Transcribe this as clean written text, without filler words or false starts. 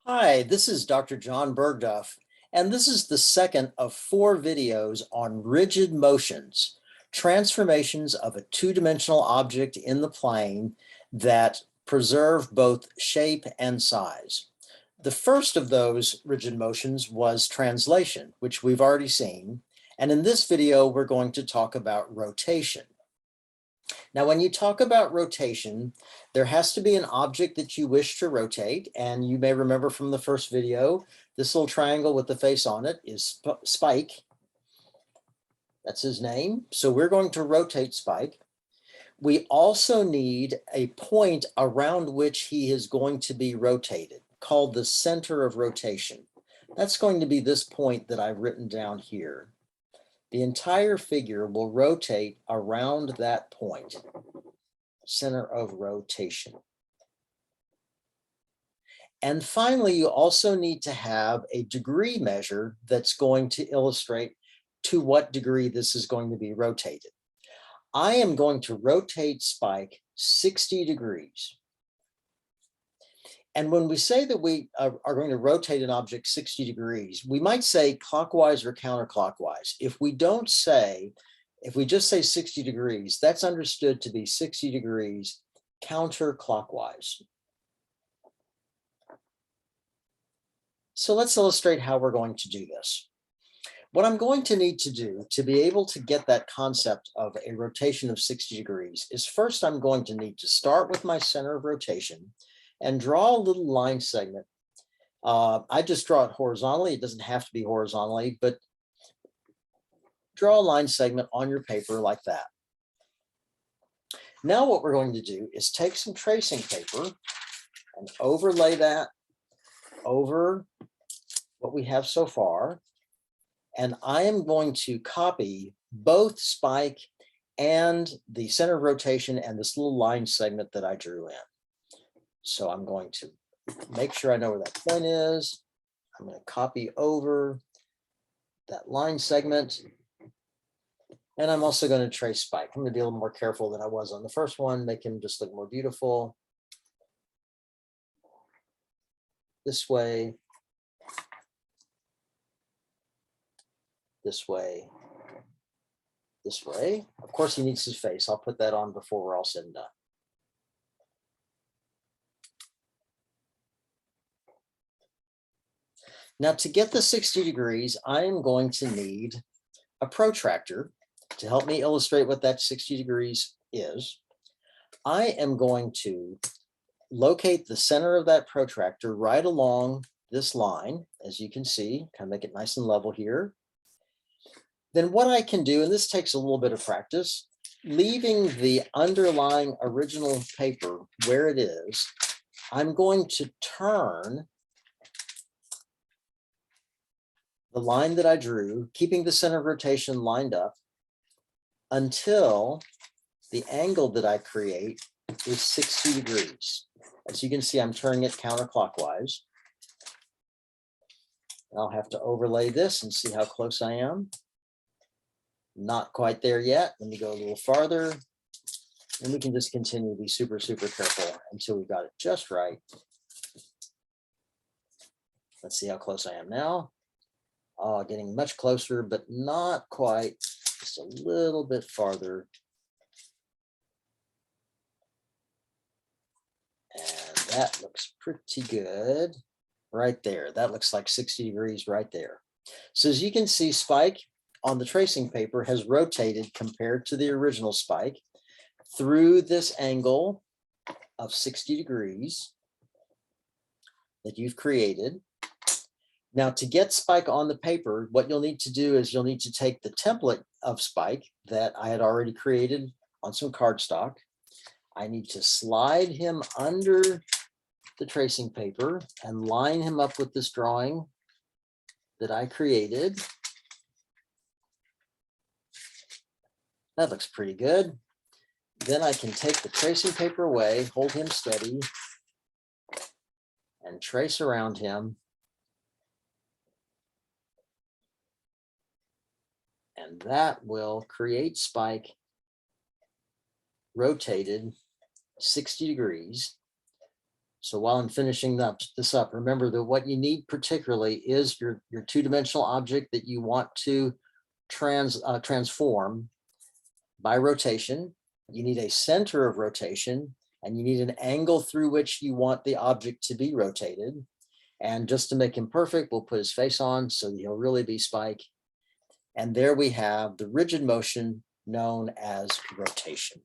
Hi, this is Dr. John Bergduff, and this is the second of 4 videos on rigid motions, transformations of a two-dimensional object in the plane that preserve both shape and size. The first of those rigid motions was translation, which we've already seen, and in this video, we're going to talk about rotation. Now, when you talk about rotation, there has to be an object that you wish to rotate. And you may remember from the first video, this little triangle with the face on it is Spike. That's his name. So we're going to rotate Spike. We also need a point around which he is going to be rotated, called the center of rotation. That's going to be this point that I've written down here. The entire figure will rotate around that point, center of rotation. And finally, you also need to have a degree measure that's going to illustrate to what degree this is going to be rotated. I am going to rotate Spike 60 degrees. And when we say that we are going to rotate an object 60 degrees, we might say clockwise or counterclockwise. If we just say 60 degrees, that's understood to be 60 degrees counterclockwise. So let's illustrate how we're going to do this. What I'm going to need to do to be able to get that concept of a rotation of 60 degrees is first I'm going to need to start with my center of rotation and draw a little line segment. I just draw it horizontally. It doesn't have to be horizontally, but draw a line segment on your paper like that. Now what we're going to do is take some tracing paper and overlay that over what we have so far. And I am going to copy both Spike and the center of rotation and this little line segment that I drew in. So I'm going to make sure I know where that point is. I'm going to copy over that line segment. And I'm also going to trace Spike. I'm going to be a little more careful than I was on the first one, make him just look more beautiful. This way. This way. This way. Of course, he needs his face. I'll put that on before we're all said and done. Now, to get the 60 degrees, I am going to need a protractor to help me illustrate what that 60 degrees is. I am going to locate the center of that protractor right along this line, as you can see, kind of make it nice and level here. Then what I can do, and this takes a little bit of practice, leaving the underlying original paper where it is, I'm going to turn the line that I drew, keeping the center of rotation lined up until the angle that I create is 60 degrees. As you can see, I'm turning it counterclockwise. I'll have to overlay this and see how close I am. Not quite there yet. Let me go a little farther. And we can just continue to be super, super careful until we got it just right. Let's see how close I am now. Getting much closer, but not quite, just a little bit farther. And that looks pretty good right there. That looks like 60 degrees right there. So as you can see, Spike on the tracing paper has rotated compared to the original Spike through this angle of 60 degrees that you've created. Now, to get Spike on the paper, what you'll need to do is you'll need to take the template of Spike that I had already created on some cardstock. I need to slide him under the tracing paper and line him up with this drawing that I created. That looks pretty good. Then I can take the tracing paper away, hold him steady, and trace around him. And that will create Spike rotated 60 degrees. So while I'm finishing this up, remember that what you need particularly is your two-dimensional object that you want to transform by rotation. You need a center of rotation, and you need an angle through which you want the object to be rotated. And just to make him perfect, we'll put his face on so that he'll really be Spike. And there we have the rigid motion known as rotation.